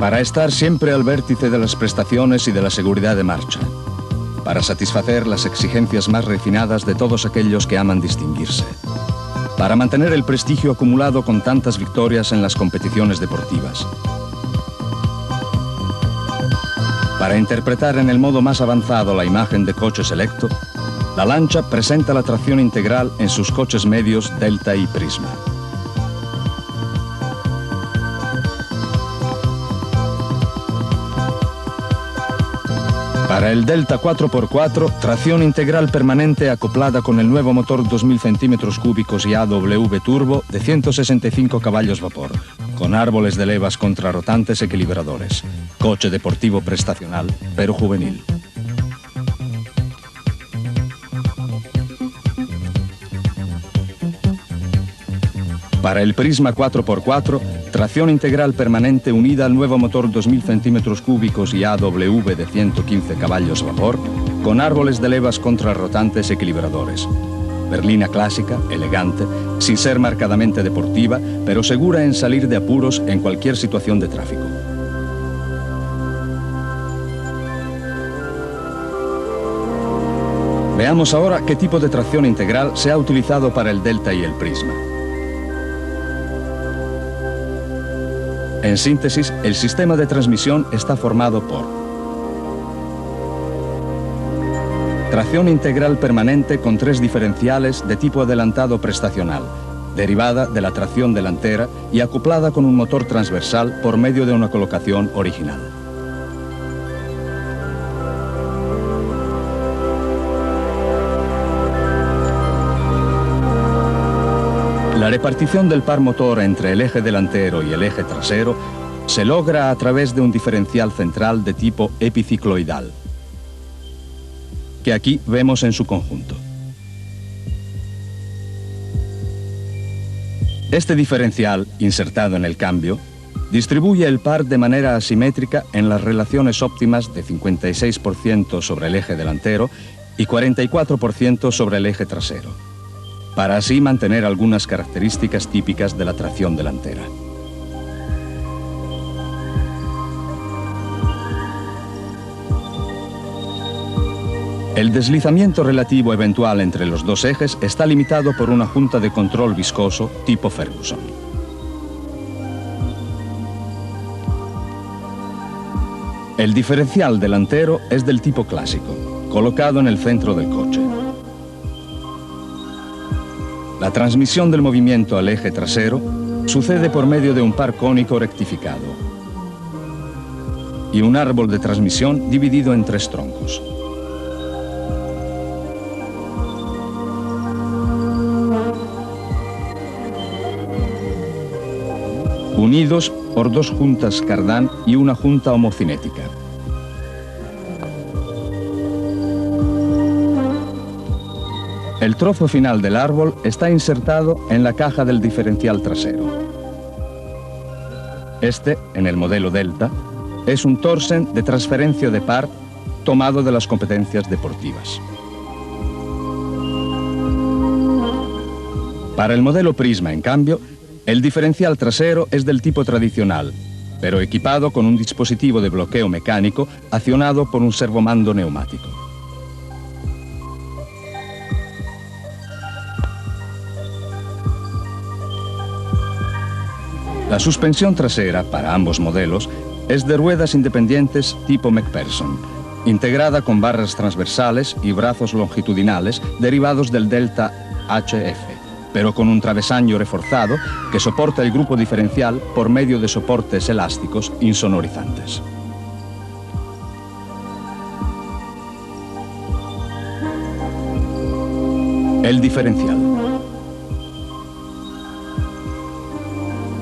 Para estar siempre al vértice de las prestaciones y de la seguridad de marcha. Para satisfacer las exigencias más refinadas de todos aquellos que aman distinguirse. Para mantener el prestigio acumulado con tantas victorias en las competiciones deportivas. Para interpretar en el modo más avanzado la imagen de coche selecto, la Lancia presenta la tracción integral en sus coches medios Delta y Prisma. Para el Delta 4x4, tracción integral permanente acoplada con el nuevo motor 2000 centímetros cúbicos y AW Turbo de 165 caballos vapor, con árboles de levas contrarrotantes equilibradores. Coche deportivo prestacional, pero juvenil. Para el Prisma 4x4, tracción integral permanente unida al nuevo motor 2000 centímetros cúbicos y AW de 115 caballos vapor, con árboles de levas contrarrotantes equilibradores. Berlina clásica, elegante, sin ser marcadamente deportiva, pero segura en salir de apuros en cualquier situación de tráfico. Veamos ahora qué tipo de tracción integral se ha utilizado para el Delta y el Prisma. En síntesis, el sistema de transmisión está formado por tracción integral permanente con 3 diferenciales de tipo adelantado prestacional, derivada de la tracción delantera y acoplada con un motor transversal por medio de una colocación original. La repartición del par motor entre el eje delantero y el eje trasero se logra a través de un diferencial central de tipo epicicloidal, que aquí vemos en su conjunto. Este diferencial, insertado en el cambio, distribuye el par de manera asimétrica en las relaciones óptimas de 56% sobre el eje delantero y 44% sobre el eje trasero, para así mantener algunas características típicas de la tracción delantera. El deslizamiento relativo eventual entre los dos ejes está limitado por una junta de control viscoso tipo Ferguson. El diferencial delantero es del tipo clásico, colocado en el centro del coche. La transmisión del movimiento al eje trasero sucede por medio de un par cónico rectificado y un árbol de transmisión dividido en 3 troncos. Unidos por 2 juntas cardán y una junta homocinética. El trozo final del árbol está insertado en la caja del diferencial trasero. Este, en el modelo Delta, es un torsen de transferencia de par tomado de las competencias deportivas. Para el modelo Prisma, en cambio, el diferencial trasero es del tipo tradicional, pero equipado con un dispositivo de bloqueo mecánico accionado por un servomando neumático. La suspensión trasera, para ambos modelos, es de ruedas independientes tipo McPherson, integrada con barras transversales y brazos longitudinales derivados del Delta HF, pero con un travesaño reforzado que soporta el grupo diferencial por medio de soportes elásticos insonorizantes. El diferencial.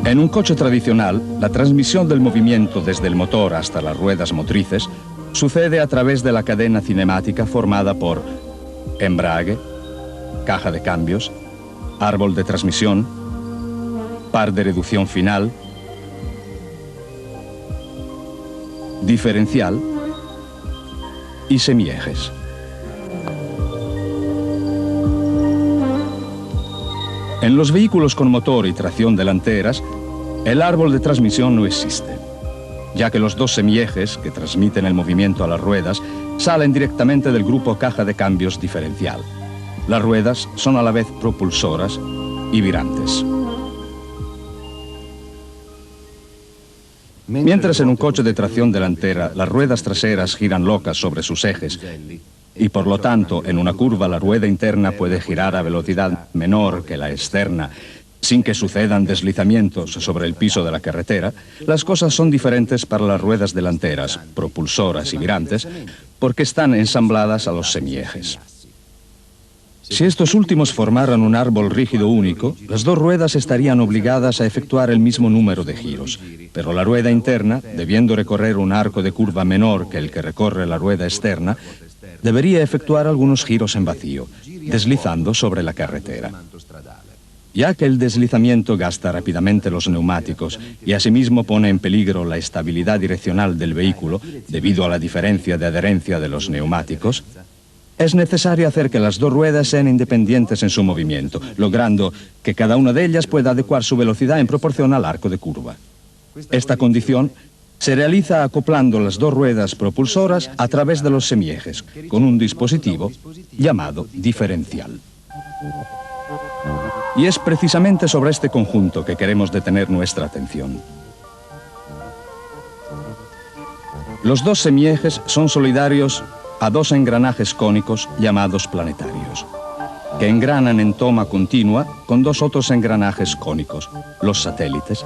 En un coche tradicional, la transmisión del movimiento desde el motor hasta las ruedas motrices sucede a través de la cadena cinemática formada por embrague, caja de cambios, árbol de transmisión, par de reducción final, diferencial y semiejes. En los vehículos con motor y tracción delanteras, el árbol de transmisión no existe. ya que los dos semiejes que transmiten el movimiento a las ruedas salen directamente del grupo caja de cambios diferencial. Las ruedas son a la vez propulsoras y virantes. Mientras en un coche de tracción delantera las ruedas traseras giran locas sobre sus ejes y por lo tanto en una curva la rueda interna puede girar a velocidad menor que la externa sin que sucedan deslizamientos sobre el piso de la carretera, las cosas son diferentes para las ruedas delanteras, propulsoras y virantes, porque están ensambladas a los semiejes. Si estos últimos formaran un árbol rígido único, las dos ruedas estarían obligadas a efectuar el mismo número de giros, pero la rueda interna, debiendo recorrer un arco de curva menor que el que recorre la rueda externa, debería efectuar algunos giros en vacío, deslizando sobre la carretera. Ya que el deslizamiento gasta rápidamente los neumáticos y asimismo pone en peligro la estabilidad direccional del vehículo debido a la diferencia de adherencia de los neumáticos, es necesario hacer que las dos ruedas sean independientes en su movimiento, logrando que cada una de ellas pueda adecuar su velocidad en proporción al arco de curva. Esta condición se realiza acoplando las dos ruedas propulsoras a través de los semiejes, con un dispositivo llamado diferencial. Y es precisamente sobre este conjunto que queremos detener nuestra atención. Los dos semiejes son solidarios a dos engranajes cónicos llamados planetarios, que engranan en toma continua con dos otros engranajes cónicos, los satélites,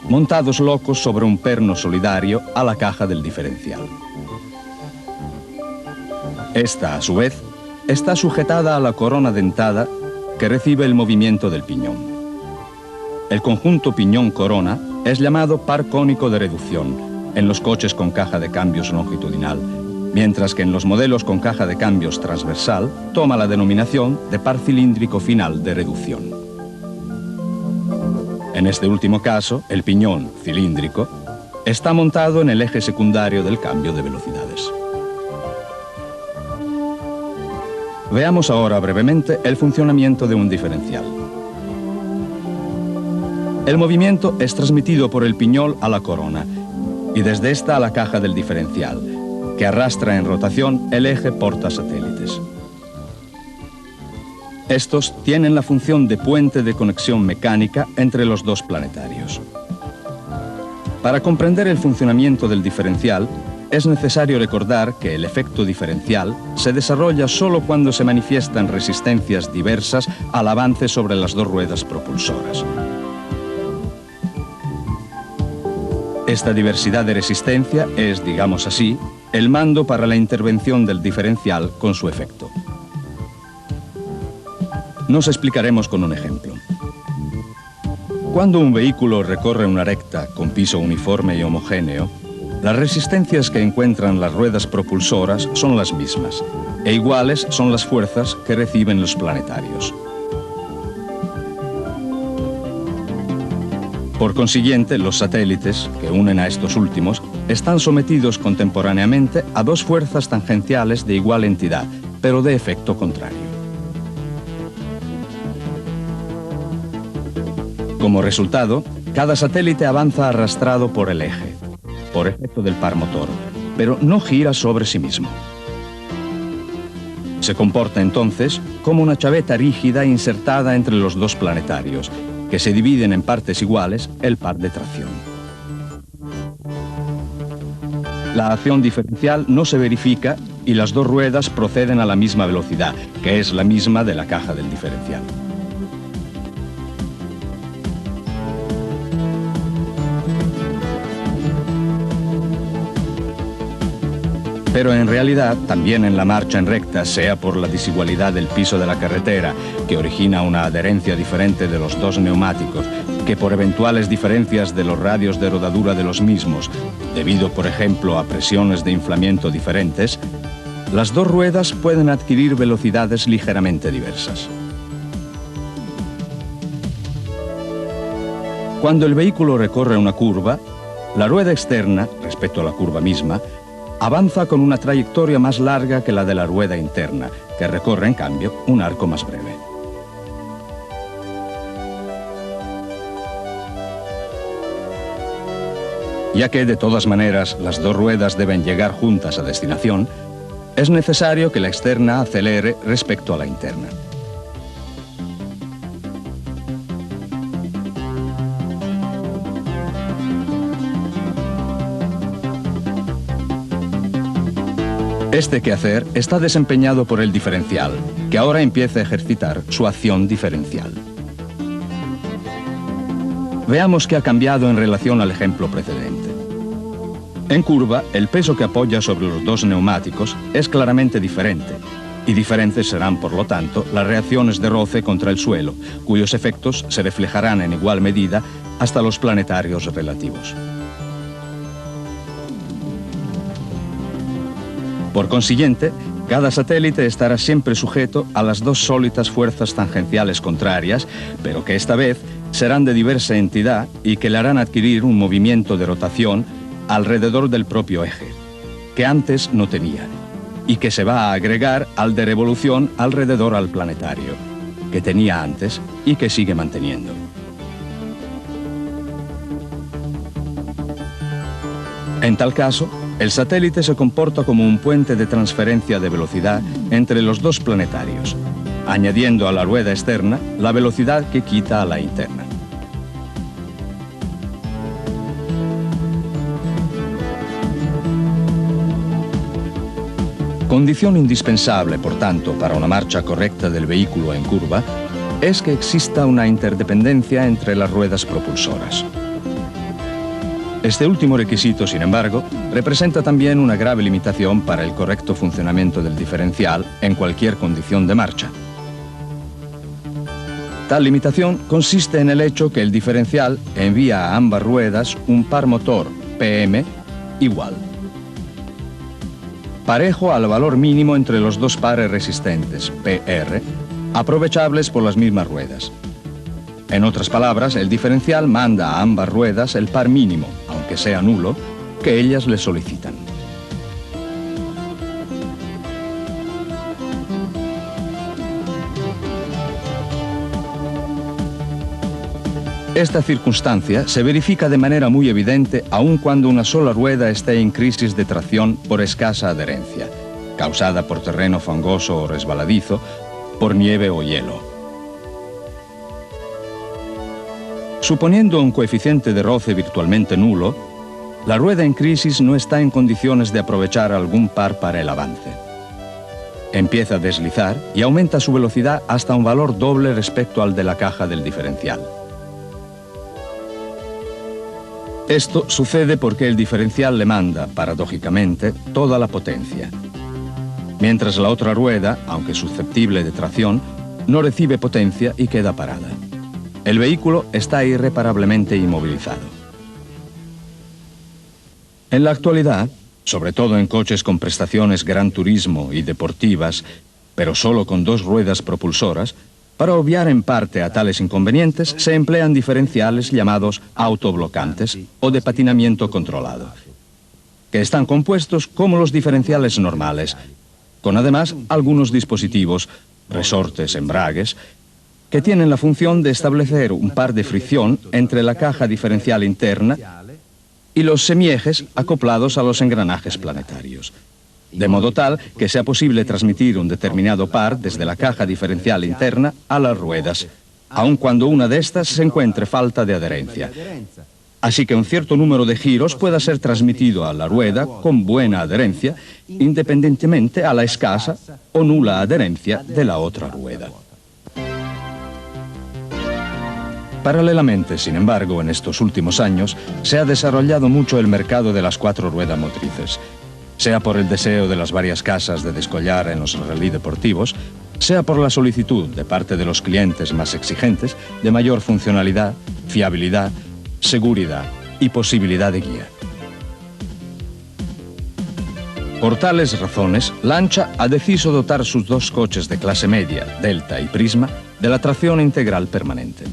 montados locos sobre un perno solidario a la caja del diferencial. Esta, a su vez, está sujetada a la corona dentada que recibe el movimiento del piñón. El conjunto piñón-corona es llamado par cónico de reducción en los coches con caja de cambios longitudinal, mientras que en los modelos con caja de cambios transversal toma la denominación de par cilíndrico final de reducción. En este último caso, el piñón cilíndrico está montado en el eje secundario del cambio de velocidades. Veamos ahora brevemente el funcionamiento de un diferencial. El movimiento es transmitido por el piñón a la corona y desde esta a la caja del diferencial, que arrastra en rotación el eje portasatélites. Estos tienen la función de puente de conexión mecánica entre los dos planetarios. Para comprender el funcionamiento del diferencial, es necesario recordar que el efecto diferencial se desarrolla solo cuando se manifiestan resistencias diversas al avance sobre las dos ruedas propulsoras. Esta diversidad de resistencia es, digamos así, el mando para la intervención del diferencial con su efecto. Nos explicaremos con un ejemplo. Cuando un vehículo recorre una recta con piso uniforme y homogéneo, las resistencias que encuentran las ruedas propulsoras son las mismas, e iguales son las fuerzas que reciben los planetarios. Por consiguiente, los satélites, que unen a estos últimos, están sometidos contemporáneamente a dos fuerzas tangenciales de igual entidad, pero de efecto contrario. Como resultado, cada satélite avanza arrastrado por el eje, por efecto del par motor, pero no gira sobre sí mismo. Se comporta entonces como una chaveta rígida insertada entre los dos planetarios, que se dividen en partes iguales el par de tracción. La acción diferencial no se verifica y las dos ruedas proceden a la misma velocidad, que es la misma de la caja del diferencial. Pero en realidad, también en la marcha en recta, sea por la desigualdad del piso de la carretera, que origina una adherencia diferente de los dos neumáticos, que por eventuales diferencias de los radios de rodadura de los mismos, debido por ejemplo a presiones de inflamiento diferentes, las dos ruedas pueden adquirir velocidades ligeramente diversas. Cuando el vehículo recorre una curva, la rueda externa, respecto a la curva misma, avanza con una trayectoria más larga que la de la rueda interna, que recorre en cambio un arco más breve. Ya que de todas maneras las dos ruedas deben llegar juntas a destinación, es necesario que la externa acelere respecto a la interna. Este quehacer está desempeñado por el diferencial, que ahora empieza a ejercitar su acción diferencial. Veamos qué ha cambiado en relación al ejemplo precedente. En curva, el peso que apoya sobre los dos neumáticos es claramente diferente, y diferentes serán, por lo tanto, las reacciones de roce contra el suelo, cuyos efectos se reflejarán en igual medida hasta los planetarios relativos. Por consiguiente, cada satélite estará siempre sujeto a las dos sólidas fuerzas tangenciales contrarias, pero que esta vez serán de diversa entidad y que le harán adquirir un movimiento de rotación alrededor del propio eje, que antes no tenía, y que se va a agregar al de revolución alrededor al planetario, que tenía antes y que sigue manteniendo. En tal caso, el satélite se comporta como un puente de transferencia de velocidad entre los dos planetarios, añadiendo a la rueda externa la velocidad que quita a la interna. Condición indispensable, por tanto, para una marcha correcta del vehículo en curva, es que exista una interdependencia entre las ruedas propulsoras. Este último requisito, sin embargo, representa también una grave limitación para el correcto funcionamiento del diferencial en cualquier condición de marcha. Tal limitación consiste en el hecho que el diferencial envía a ambas ruedas un par motor, PM, igual, parejo al valor mínimo entre los dos pares resistentes, PR, aprovechables por las mismas ruedas. En otras palabras, el diferencial manda a ambas ruedas el par mínimo, aunque sea nulo, que ellas le solicitan. Esta circunstancia se verifica de manera muy evidente aun cuando una sola rueda esté en crisis de tracción por escasa adherencia, causada por terreno fangoso o resbaladizo, por nieve o hielo. Suponiendo un coeficiente de roce virtualmente nulo, la rueda en crisis no está en condiciones de aprovechar algún par para el avance. Empieza a deslizar y aumenta su velocidad hasta un valor doble respecto al de la caja del diferencial. Esto sucede porque el diferencial le manda, paradójicamente, toda la potencia, mientras la otra rueda, aunque susceptible de tracción, no recibe potencia y queda parada. El vehículo está irreparablemente inmovilizado. En la actualidad, sobre todo en coches con prestaciones gran turismo y deportivas, pero solo con dos ruedas propulsoras, para obviar en parte a tales inconvenientes se emplean diferenciales llamados autoblocantes o de patinamiento controlado, que están compuestos como los diferenciales normales, con además algunos dispositivos, resortes, embragues, que tienen la función de establecer un par de fricción entre la caja diferencial interna y los semiejes acoplados a los engranajes planetarios, de modo tal que sea posible transmitir un determinado par desde la caja diferencial interna a las ruedas, aun cuando una de estas se encuentre falta de adherencia. Así que un cierto número de giros pueda ser transmitido a la rueda con buena adherencia, independientemente a la escasa o nula adherencia de la otra rueda. Paralelamente, sin embargo, en estos últimos años, se ha desarrollado mucho el mercado de las cuatro ruedas motrices, sea por el deseo de las varias casas de descollar en los rally deportivos, sea por la solicitud de parte de los clientes más exigentes de mayor funcionalidad, fiabilidad, seguridad y posibilidad de guía. Por tales razones, Lancia ha deciso dotar sus dos coches de clase media, Delta y Prisma, de la tracción integral permanente.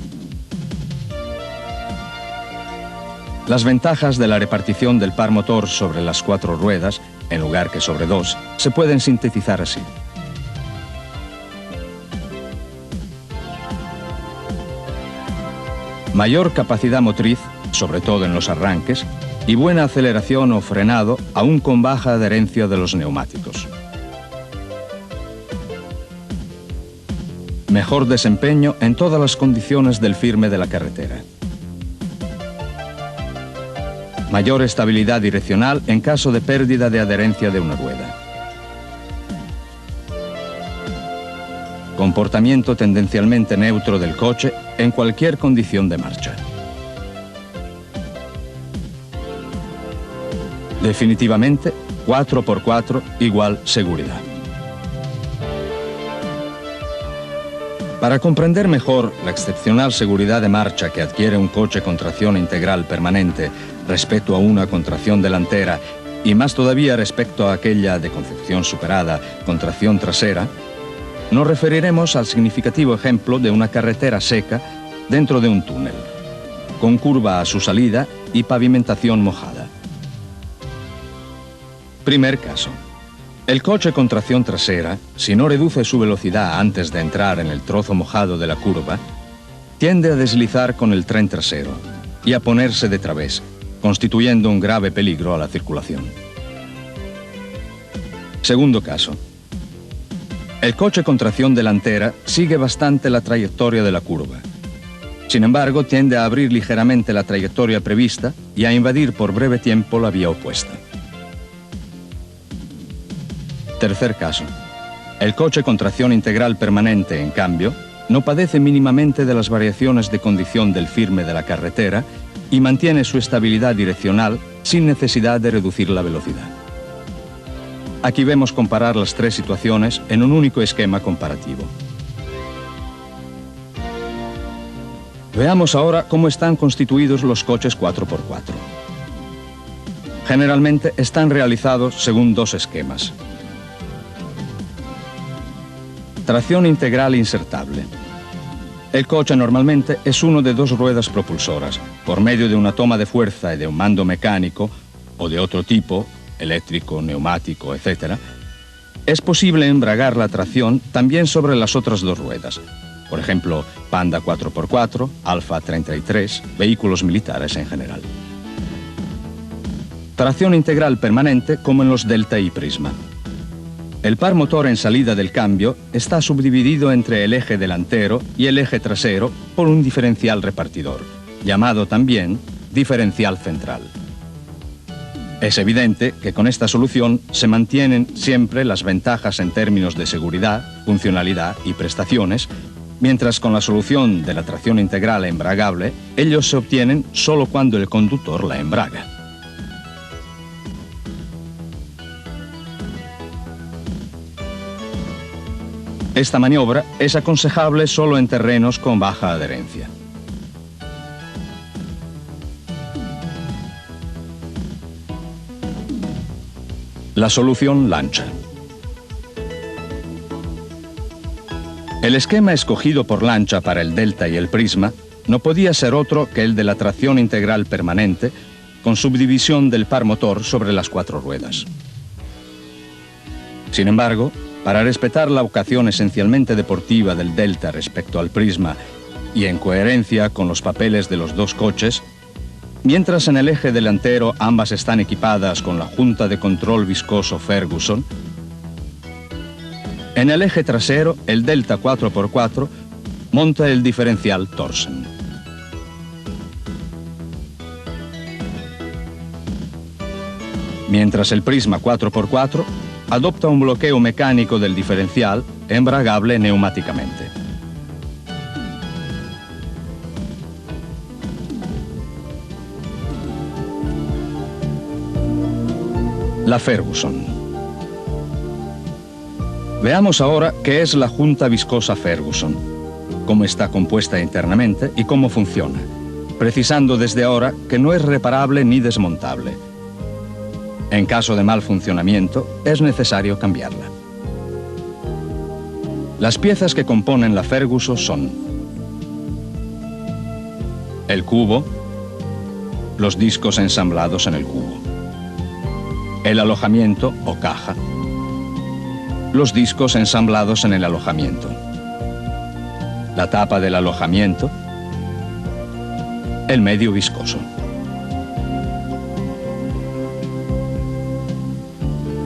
Las ventajas de la repartición del par motor sobre las cuatro ruedas, en lugar que sobre dos, se pueden sintetizar así. Mayor capacidad motriz, sobre todo en los arranques, y buena aceleración o frenado, aún con baja adherencia de los neumáticos. Mejor desempeño en todas las condiciones del firme de la carretera. Mayor estabilidad direccional en caso de pérdida de adherencia de una rueda. Comportamiento tendencialmente neutro del coche en cualquier condición de marcha. Definitivamente, 4x4 igual seguridad. Para comprender mejor la excepcional seguridad de marcha que adquiere un coche con tracción integral permanente respecto a una con tracción delantera y más todavía respecto a aquella de concepción superada con tracción trasera, nos referiremos al significativo ejemplo de una carretera seca dentro de un túnel, con curva a su salida y pavimentación mojada. Primer caso. El coche con tracción trasera, si no reduce su velocidad antes de entrar en el trozo mojado de la curva, tiende a deslizar con el tren trasero y a ponerse de través, constituyendo un grave peligro a la circulación. Segundo caso. El coche con tracción delantera sigue bastante la trayectoria de la curva. Sin embargo, tiende a abrir ligeramente la trayectoria prevista y a invadir por breve tiempo la vía opuesta. Tercer caso. El coche con tracción integral permanente, en cambio, no padece mínimamente de las variaciones de condición del firme de la carretera y mantiene su estabilidad direccional sin necesidad de reducir la velocidad. Aquí vemos comparar las tres situaciones en un único esquema comparativo. Veamos ahora cómo están constituidos los coches 4x4. Generalmente están realizados según dos esquemas. Tracción integral insertable. El coche normalmente es uno de dos ruedas propulsoras, por medio de una toma de fuerza y de un mando mecánico o de otro tipo, eléctrico, neumático, etc. Es posible embragar la tracción también sobre las otras dos ruedas, por ejemplo, Panda 4x4, Alfa 33, vehículos militares en general. Tracción integral permanente como en los Delta y Prisma. El par motor en salida del cambio está subdividido entre el eje delantero y el eje trasero por un diferencial repartidor, llamado también diferencial central. Es evidente que con esta solución se mantienen siempre las ventajas en términos de seguridad, funcionalidad y prestaciones, mientras con la solución de la tracción integral embragable, ellos se obtienen solo cuando el conductor la embraga. Esta maniobra es aconsejable solo en terrenos con baja adherencia. La solución lancha. El esquema escogido por Lancia para el Delta y el Prisma no podía ser otro que el de la tracción integral permanente con subdivisión del par motor sobre las cuatro ruedas. Sin embargo, para respetar la vocación esencialmente deportiva del Delta respecto al Prisma y en coherencia con los papeles de los dos coches, mientras en el eje delantero ambas están equipadas con la junta de control viscoso Ferguson, en el eje trasero el Delta 4x4 monta el diferencial Torsen. Mientras el Prisma 4x4 adopta un bloqueo mecánico del diferencial embragable neumáticamente. La Ferguson. Veamos ahora qué es la junta viscosa Ferguson, cómo está compuesta internamente y cómo funciona, precisando desde ahora que no es reparable ni desmontable. En caso de mal funcionamiento, es necesario cambiarla. Las piezas que componen la Ferguson son el cubo, los discos ensamblados en el cubo, el alojamiento o caja, los discos ensamblados en el alojamiento, la tapa del alojamiento, el medio viscoso.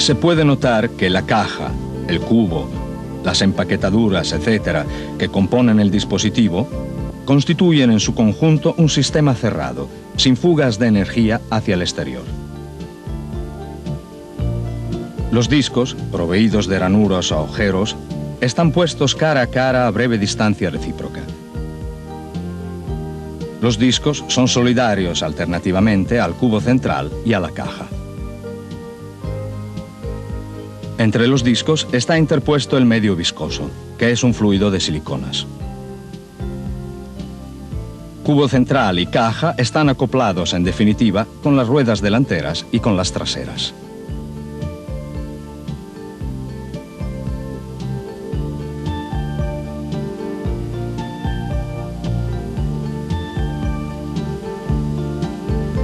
se puede notar que la caja, el cubo, las empaquetaduras, etc., que componen el dispositivo, constituyen en su conjunto un sistema cerrado, sin fugas de energía hacia el exterior. Los discos, proveídos de ranuras o agujeros, están puestos cara a cara a breve distancia recíproca. Los discos son solidarios alternativamente al cubo central y a la caja. Entre los discos está interpuesto el medio viscoso, que es un fluido de siliconas. Cubo central y caja están acoplados, en definitiva, con las ruedas delanteras y con las traseras.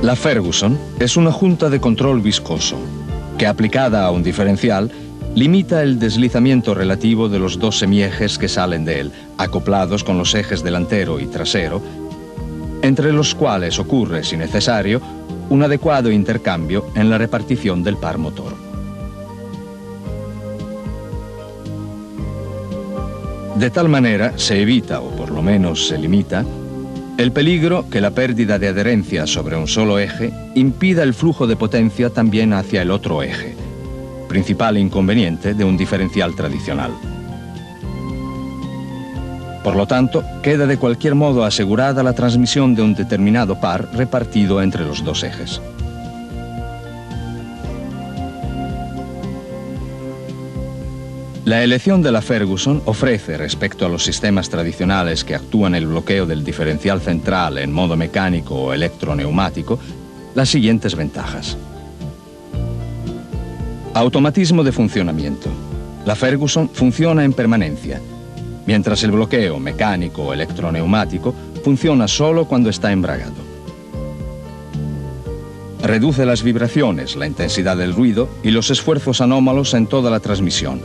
La Ferguson es una junta de control viscoso, que aplicada a un diferencial, limita el deslizamiento relativo de los dos semiejes que salen de él, acoplados con los ejes delantero y trasero, entre los cuales ocurre, si necesario, un adecuado intercambio en la repartición del par motor. De tal manera se evita, o por lo menos se limita, el peligro que la pérdida de adherencia sobre un solo eje impida el flujo de potencia también hacia el otro eje, principal inconveniente de un diferencial tradicional. Por lo tanto, queda de cualquier modo asegurada la transmisión de un determinado par repartido entre los dos ejes. La elección de la Ferguson ofrece, respecto a los sistemas tradicionales que actúan el bloqueo del diferencial central en modo mecánico o electroneumático, las siguientes ventajas. Automatismo de funcionamiento. La Ferguson funciona en permanencia, mientras el bloqueo mecánico o electroneumático funciona solo cuando está embragado. Reduce las vibraciones, la intensidad del ruido y los esfuerzos anómalos en toda la transmisión,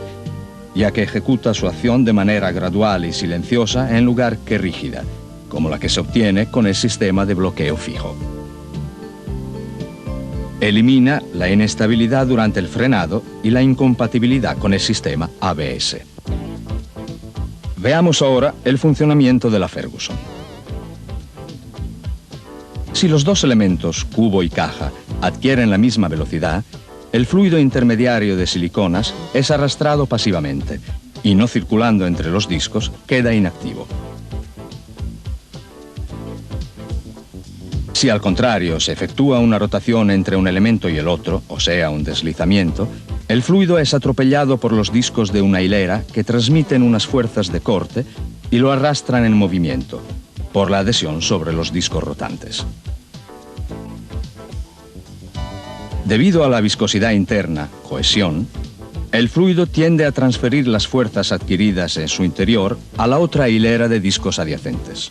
ya que ejecuta su acción de manera gradual y silenciosa en lugar que rígida, como la que se obtiene con el sistema de bloqueo fijo. Elimina la inestabilidad durante el frenado y la incompatibilidad con el sistema ABS. Veamos ahora el funcionamiento de la Ferguson. Si los dos elementos, cubo y caja, adquieren la misma velocidad, el fluido intermediario de siliconas es arrastrado pasivamente y, no circulando entre los discos, queda inactivo. Si al contrario se efectúa una rotación entre un elemento y el otro, o sea, un deslizamiento, el fluido es atropellado por los discos de una hilera que transmiten unas fuerzas de corte y lo arrastran en movimiento, por la adhesión sobre los discos rotantes. Debido a la viscosidad interna, cohesión, el fluido tiende a transferir las fuerzas adquiridas en su interior a la otra hilera de discos adyacentes.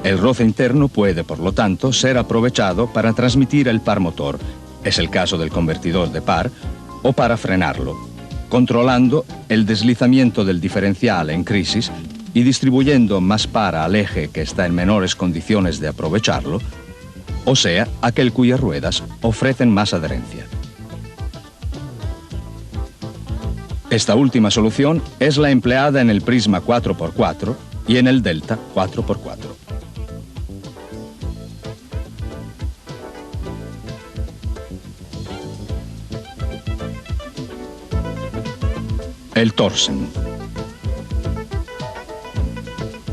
El roce interno puede, por lo tanto, ser aprovechado para transmitir el par motor, es el caso del convertidor de par, o para frenarlo, controlando el deslizamiento del diferencial en crisis y distribuyendo más par al eje que está en menores condiciones de aprovecharlo, o sea, aquel cuyas ruedas ofrecen más adherencia. Esta última solución es la empleada en el Prisma 4x4 y en el Delta 4x4. El Torsen.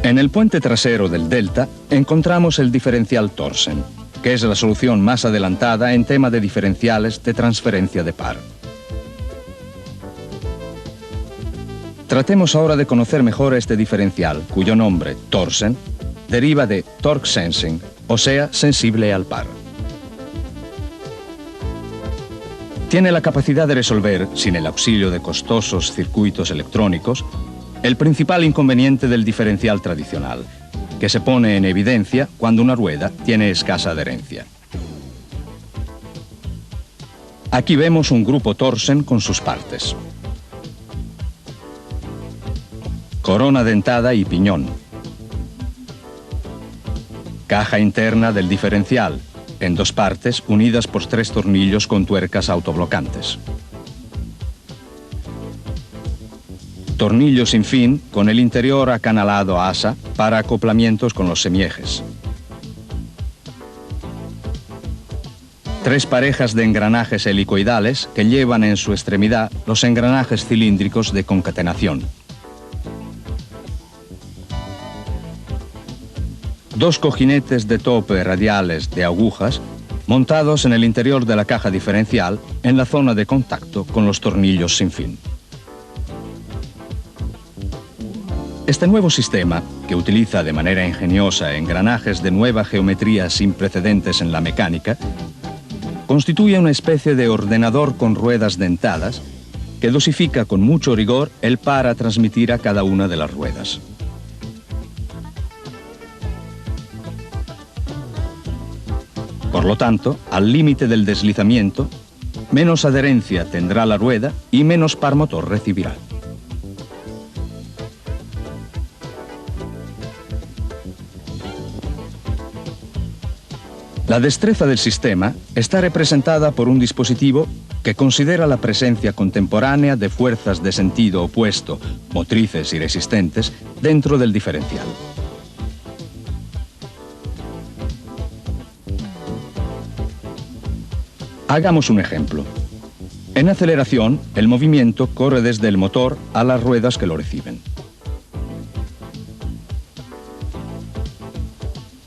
En el puente trasero del Delta encontramos el diferencial Torsen, que es la solución más adelantada en tema de diferenciales de transferencia de par. Tratemos ahora de conocer mejor este diferencial, cuyo nombre, Torsen, deriva de torque sensing, o sea, sensible al par. Tiene la capacidad de resolver, sin el auxilio de costosos circuitos electrónicos, el principal inconveniente del diferencial tradicional, que se pone en evidencia cuando una rueda tiene escasa adherencia. Aquí vemos un grupo Torsen con sus partes. Corona dentada y piñón. Caja interna del diferencial, en dos partes unidas por 3 tornillos con tuercas autoblocantes. Tornillo sin fin con el interior acanalado a asa para acoplamientos con los semiejes. 3 parejas de engranajes helicoidales que llevan en su extremidad los engranajes cilíndricos de concatenación. 2 cojinetes de tope radiales de agujas montados en el interior de la caja diferencial en la zona de contacto con los tornillos sin fin. Este nuevo sistema, que utiliza de manera ingeniosa engranajes de nueva geometría sin precedentes en la mecánica, constituye una especie de ordenador con ruedas dentadas que dosifica con mucho rigor el par a transmitir a cada una de las ruedas. Por lo tanto, al límite del deslizamiento, menos adherencia tendrá la rueda y menos par motor recibirá. La destreza del sistema está representada por un dispositivo que considera la presencia contemporánea de fuerzas de sentido opuesto, motrices y resistentes, dentro del diferencial. Hagamos un ejemplo. En aceleración, el movimiento corre desde el motor a las ruedas que lo reciben.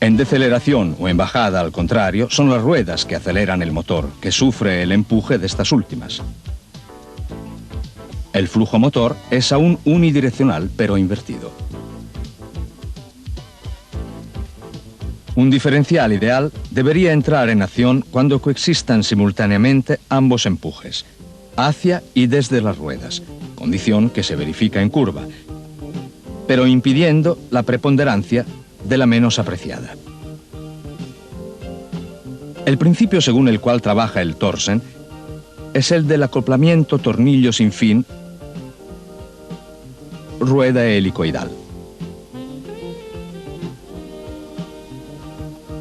En deceleración o en bajada, al contrario, son las ruedas que aceleran el motor, que sufre el empuje de estas últimas. El flujo motor es aún unidireccional, pero invertido. Un diferencial ideal debería entrar en acción cuando coexistan simultáneamente ambos empujes, hacia y desde las ruedas, condición que se verifica en curva, pero impidiendo la preponderancia de la menos apreciada. El principio según el cual trabaja el Torsen es el del acoplamiento tornillo sin fin, rueda helicoidal.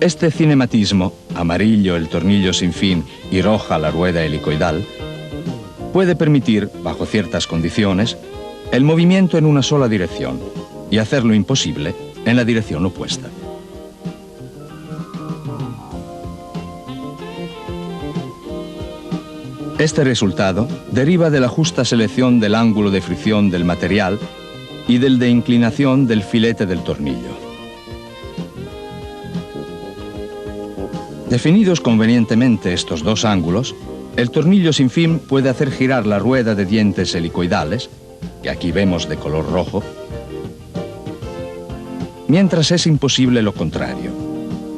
Este cinematismo, amarillo el tornillo sin fin y roja la rueda helicoidal, puede permitir, bajo ciertas condiciones, el movimiento en una sola dirección y hacerlo imposible en la dirección opuesta. Este resultado deriva de la justa selección del ángulo de fricción del material y del de inclinación del filete del tornillo. Definidos convenientemente estos dos ángulos, el tornillo sin fin puede hacer girar la rueda de dientes helicoidales, que aquí vemos de color rojo, mientras es imposible lo contrario.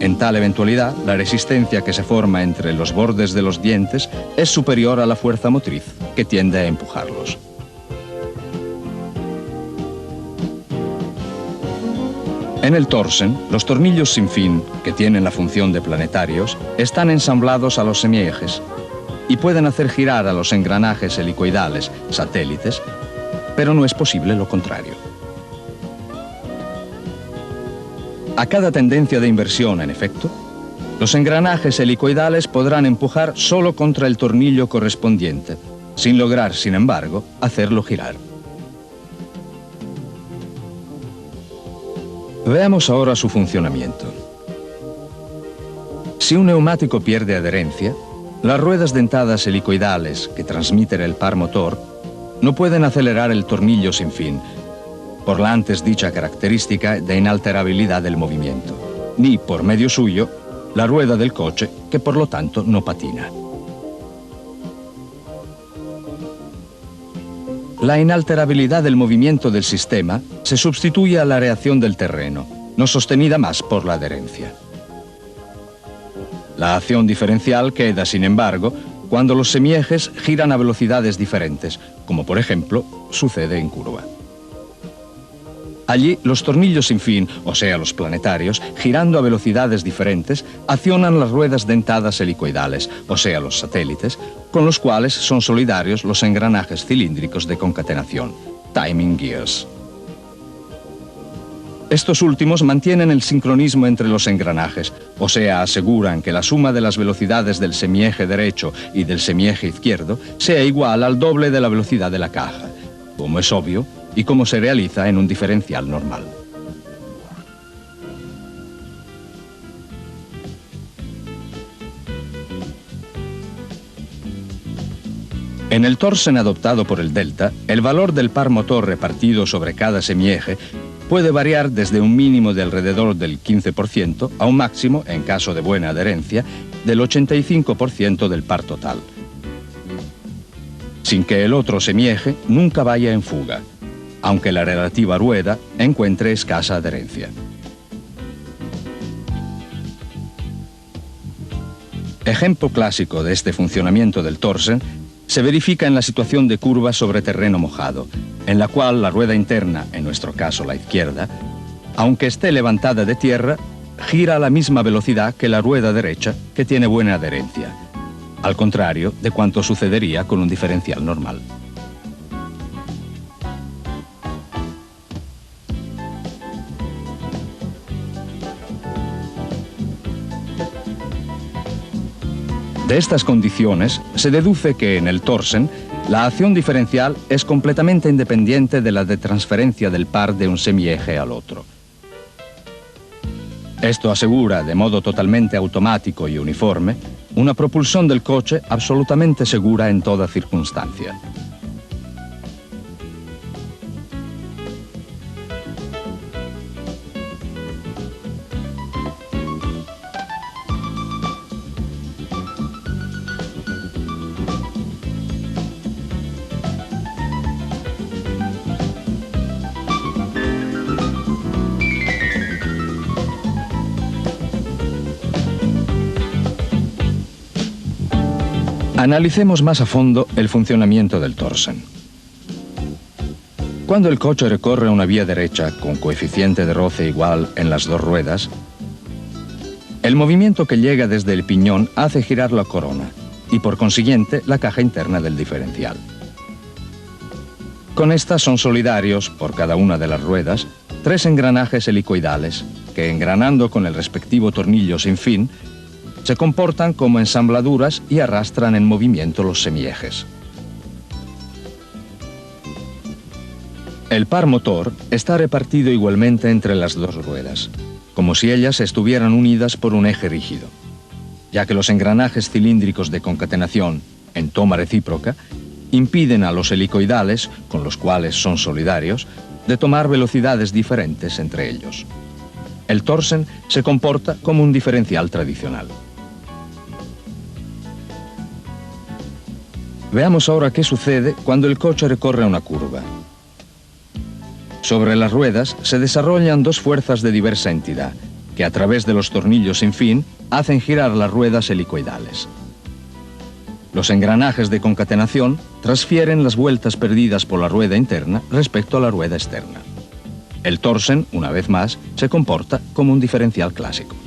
En tal eventualidad, la resistencia que se forma entre los bordes de los dientes es superior a la fuerza motriz que tiende a empujarlos. En el Torsen, los tornillos sin fin, que tienen la función de planetarios, están ensamblados a los semiejes y pueden hacer girar a los engranajes helicoidales, satélites, pero no es posible lo contrario. A cada tendencia de inversión, en efecto, los engranajes helicoidales podrán empujar solo contra el tornillo correspondiente, sin lograr, sin embargo, hacerlo girar. Veamos ahora su funcionamiento. Si un neumático pierde adherencia, las ruedas dentadas helicoidales que transmiten el par motor no pueden acelerar el tornillo sin fin, por la antes dicha característica de inalterabilidad del movimiento, ni, por medio suyo, la rueda del coche, que por lo tanto no patina. La inalterabilidad del movimiento del sistema se sustituye a la reacción del terreno, no sostenida más por la adherencia. La acción diferencial queda, sin embargo, cuando los semiejes giran a velocidades diferentes, como por ejemplo sucede en curva. Allí, los tornillos sin fin, o sea, los planetarios, girando a velocidades diferentes, accionan las ruedas dentadas helicoidales, o sea, los satélites, con los cuales son solidarios los engranajes cilíndricos de concatenación, timing gears. Estos últimos mantienen el sincronismo entre los engranajes, o sea, aseguran que la suma de las velocidades del semieje derecho y del semieje izquierdo sea igual al doble de la velocidad de la caja, como es obvio y como se realiza en un diferencial normal. En el torsen adoptado por el Delta, el valor del par motor repartido sobre cada semieje puede variar desde un mínimo de alrededor del 15% a un máximo, en caso de buena adherencia, del 85% del par total, sin que el otro semieje nunca vaya en fuga, aunque la relativa rueda encuentre escasa adherencia. Ejemplo clásico de este funcionamiento del torsen se verifica en la situación de curva sobre terreno mojado, en la cual la rueda interna, en nuestro caso la izquierda, aunque esté levantada de tierra, gira a la misma velocidad que la rueda derecha, que tiene buena adherencia, al contrario de cuanto sucedería con un diferencial normal. De estas condiciones se deduce que en el torsen la acción diferencial es completamente independiente de la de transferencia del par de un semieje al otro. Esto asegura, de modo totalmente automático y uniforme, una propulsión del coche absolutamente segura en toda circunstancia. Analicemos más a fondo el funcionamiento del torsen. Cuando el coche recorre una vía derecha con coeficiente de roce igual en las dos ruedas, el movimiento que llega desde el piñón hace girar la corona y por consiguiente la caja interna del diferencial. Con estas son solidarios, por cada una de las ruedas, 3 engranajes helicoidales que, engranando con el respectivo tornillo sin fin, se comportan como ensambladuras y arrastran en movimiento los semiejes. El par motor está repartido igualmente entre las dos ruedas, como si ellas estuvieran unidas por un eje rígido, ya que los engranajes cilíndricos de concatenación, en toma recíproca, impiden a los helicoidales, con los cuales son solidarios, de tomar velocidades diferentes entre ellos. El torsen se comporta como un diferencial tradicional. Veamos ahora qué sucede cuando el coche recorre una curva. Sobre las ruedas se desarrollan 2 fuerzas de diversa entidad, que a través de los tornillos sin fin hacen girar las ruedas helicoidales. Los engranajes de concatenación transfieren las vueltas perdidas por la rueda interna respecto a la rueda externa. El torsen, una vez más, se comporta como un diferencial clásico.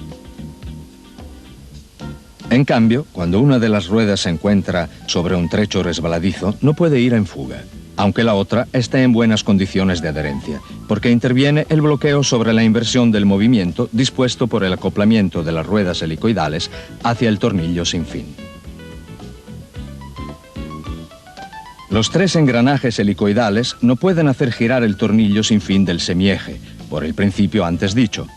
En cambio, cuando una de las ruedas se encuentra sobre un trecho resbaladizo, no puede ir en fuga, aunque la otra esté en buenas condiciones de adherencia, porque interviene el bloqueo sobre la inversión del movimiento dispuesto por el acoplamiento de las ruedas helicoidales hacia el tornillo sin fin. Los 3 engranajes helicoidales no pueden hacer girar el tornillo sin fin del semieje, por el principio antes dicho.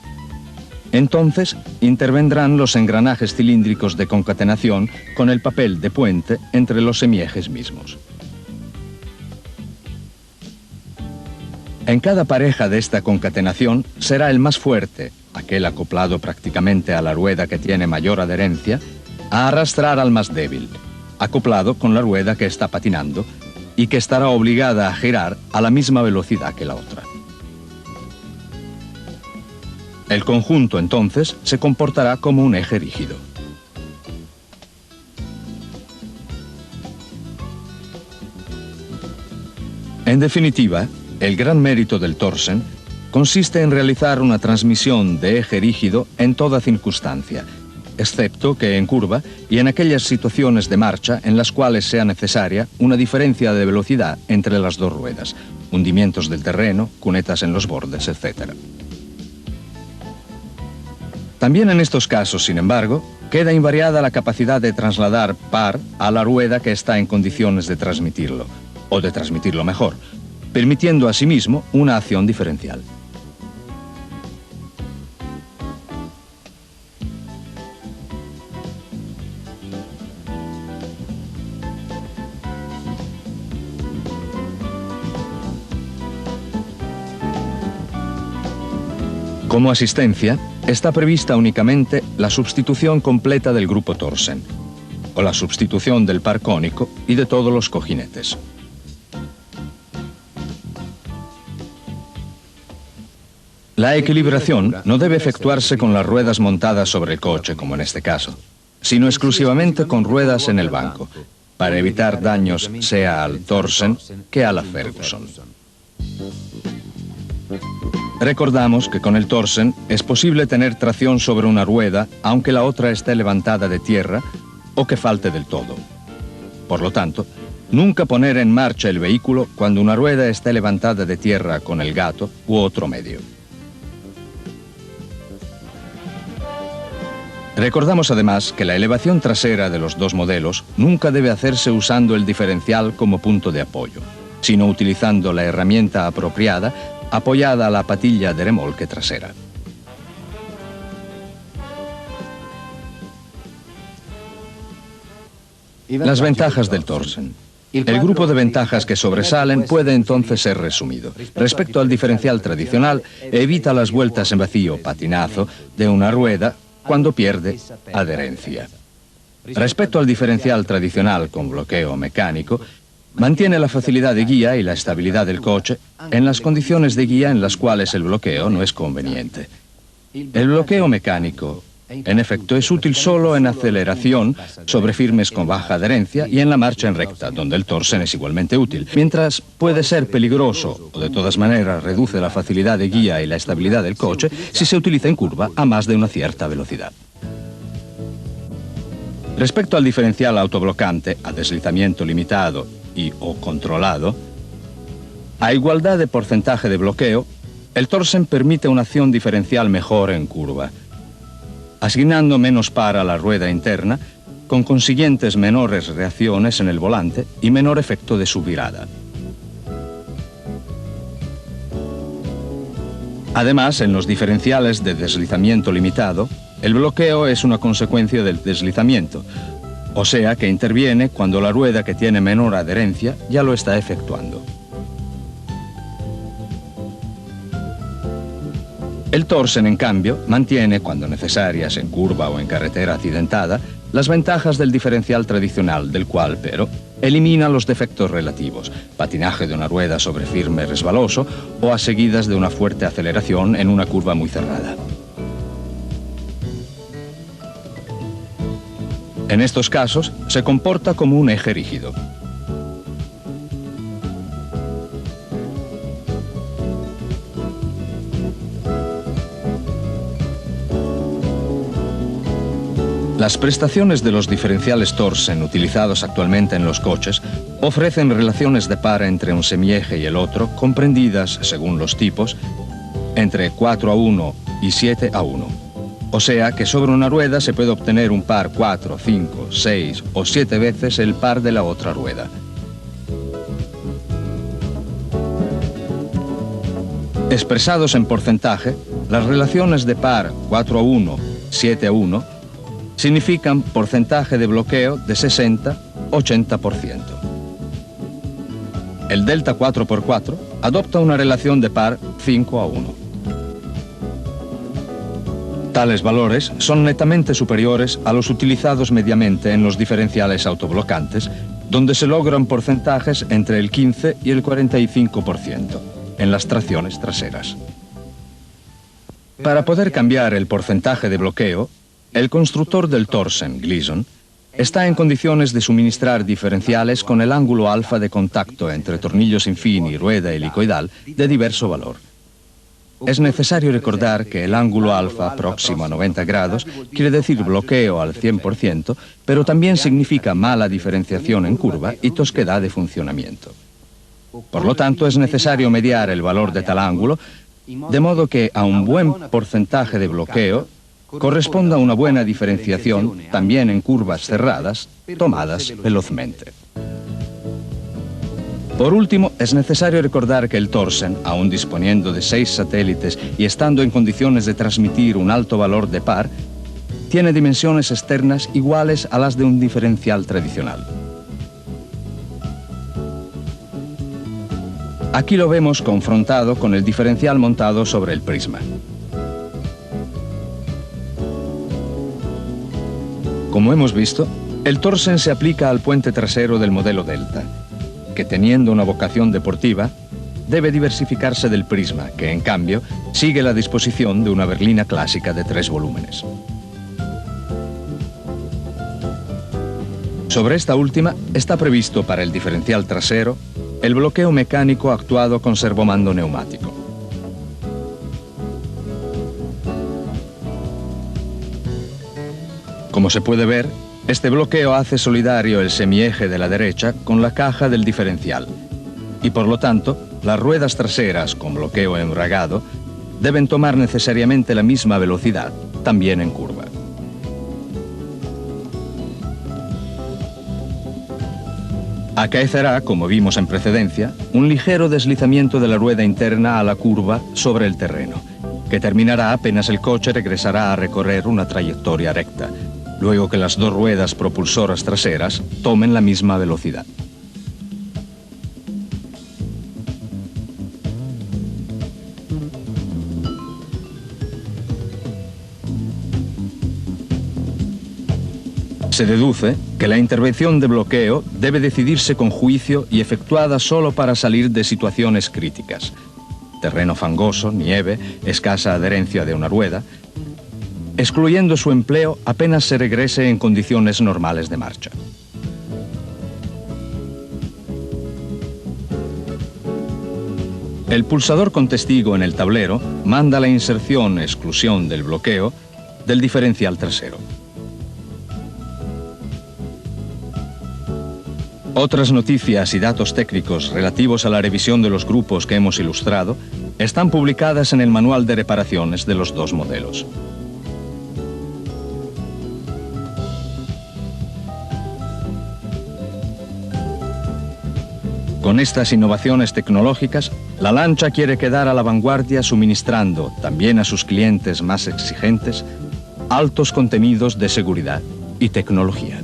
Entonces, intervendrán los engranajes cilíndricos de concatenación con el papel de puente entre los semiejes mismos. En cada pareja de esta concatenación será el más fuerte, aquel acoplado prácticamente a la rueda que tiene mayor adherencia, a arrastrar al más débil, acoplado con la rueda que está patinando y que estará obligada a girar a la misma velocidad que la otra. El conjunto, entonces, se comportará como un eje rígido. En definitiva, el gran mérito del torsen consiste en realizar una transmisión de eje rígido en toda circunstancia, excepto que en curva y en aquellas situaciones de marcha en las cuales sea necesaria una diferencia de velocidad entre las dos ruedas, hundimientos del terreno, cunetas en los bordes, etc. También en estos casos, sin embargo, queda invariada la capacidad de trasladar par a la rueda que está en condiciones de transmitirlo, o de transmitirlo mejor, permitiendo asimismo una acción diferencial. Como asistencia, está prevista únicamente la sustitución completa del grupo Torsen, o la sustitución del par cónico y de todos los cojinetes. La equilibración no debe efectuarse con las ruedas montadas sobre el coche, como en este caso, sino exclusivamente con ruedas en el banco, para evitar daños sea al Torsen que a la Ferguson. Recordamos que con el Torsen es posible tener tracción sobre una rueda aunque la otra esté levantada de tierra o que falte del todo. Por lo tanto, nunca poner en marcha el vehículo cuando una rueda esté levantada de tierra con el gato u otro medio. Recordamos además que la elevación trasera de los dos modelos nunca debe hacerse usando el diferencial como punto de apoyo, sino utilizando la herramienta apropiada apoyada a la patilla de remolque trasera. Las ventajas del Torsen. El grupo de ventajas que sobresalen puede entonces ser resumido. Respecto al diferencial tradicional, evita las vueltas en vacío, patinazo, de una rueda cuando pierde adherencia. Respecto al diferencial tradicional con bloqueo mecánico, mantiene la facilidad de guía y la estabilidad del coche en las condiciones de guía en las cuales el bloqueo no es conveniente. El bloqueo mecánico, en efecto, es útil solo en aceleración sobre firmes con baja adherencia y en la marcha en recta, donde el Torsen es igualmente útil, mientras puede ser peligroso o de todas maneras reduce la facilidad de guía y la estabilidad del coche si se utiliza en curva a más de una cierta velocidad. Respecto al diferencial autoblocante a deslizamiento limitado y o controlado, a igualdad de porcentaje de bloqueo, el Torsen permite una acción diferencial mejor en curva, asignando menos par a la rueda interna, con consiguientes menores reacciones en el volante y menor efecto de subvirada. Además, en los diferenciales de deslizamiento limitado, el bloqueo es una consecuencia del deslizamiento, o sea que interviene cuando la rueda que tiene menor adherencia ya lo está efectuando. El Torsen, en cambio, mantiene, cuando necesarias en curva o en carretera accidentada, las ventajas del diferencial tradicional, del cual, pero, elimina los defectos relativos, patinaje de una rueda sobre firme resbaloso o a seguidas de una fuerte aceleración en una curva muy cerrada. En estos casos, se comporta como un eje rígido. Las prestaciones de los diferenciales Torsen utilizados actualmente en los coches ofrecen relaciones de par entre un semieje y el otro comprendidas, según los tipos, entre 4:1 y 7:1. O sea que sobre una rueda se puede obtener un par 4, 5, 6 o 7 veces el par de la otra rueda. Expresados en porcentaje, las relaciones de par 4:1, 7:1 significan porcentaje de bloqueo de 60-80%. El delta 4x4 adopta una relación de par 5:1. Tales valores son netamente superiores a los utilizados mediamente en los diferenciales autoblocantes, donde se logran porcentajes entre el 15 y el 45% en las tracciones traseras. Para poder cambiar el porcentaje de bloqueo, el constructor del Torsen, Gleason, está en condiciones de suministrar diferenciales con el ángulo alfa de contacto entre tornillos infini, rueda helicoidal de diverso valor. Es necesario recordar que el ángulo alfa próximo a 90 grados quiere decir bloqueo al 100%, pero también significa mala diferenciación en curva y tosquedad de funcionamiento. Por lo tanto, es necesario mediar el valor de tal ángulo, de modo que a un buen porcentaje de bloqueo corresponda a una buena diferenciación también en curvas cerradas, tomadas velozmente. Por último, es necesario recordar que el Thorsen, aun disponiendo de 6 satélites y estando en condiciones de transmitir un alto valor de par, tiene dimensiones externas iguales a las de un diferencial tradicional. Aquí lo vemos confrontado con el diferencial montado sobre el prisma. Como hemos visto, el Thorsen se aplica al puente trasero del modelo Delta, que teniendo una vocación deportiva, debe diversificarse del prisma, que en cambio sigue la disposición de una berlina clásica de 3 volúmenes. Sobre esta última está previsto para el diferencial trasero el bloqueo mecánico actuado con servomando neumático. Como se puede ver, este bloqueo hace solidario el semieje de la derecha con la caja del diferencial y por lo tanto las ruedas traseras con bloqueo embragado deben tomar necesariamente la misma velocidad también en curva. Acaecerá, como vimos en precedencia, un ligero deslizamiento de la rueda interna a la curva sobre el terreno, que terminará apenas el coche regresará a recorrer una trayectoria recta, luego que las 2 ruedas propulsoras traseras tomen la misma velocidad. Se deduce que la intervención de bloqueo debe decidirse con juicio y efectuada solo para salir de situaciones críticas. Terreno fangoso, nieve, escasa adherencia de una rueda, excluyendo su empleo apenas se regrese en condiciones normales de marcha. El pulsador con testigo en el tablero manda la inserción-exclusión del bloqueo del diferencial trasero. Otras noticias y datos técnicos relativos a la revisión de los grupos que hemos ilustrado están publicadas en el manual de reparaciones de los 2 modelos. Con estas innovaciones tecnológicas, la Lancia quiere quedar a la vanguardia suministrando, también a sus clientes más exigentes, altos contenidos de seguridad y tecnología.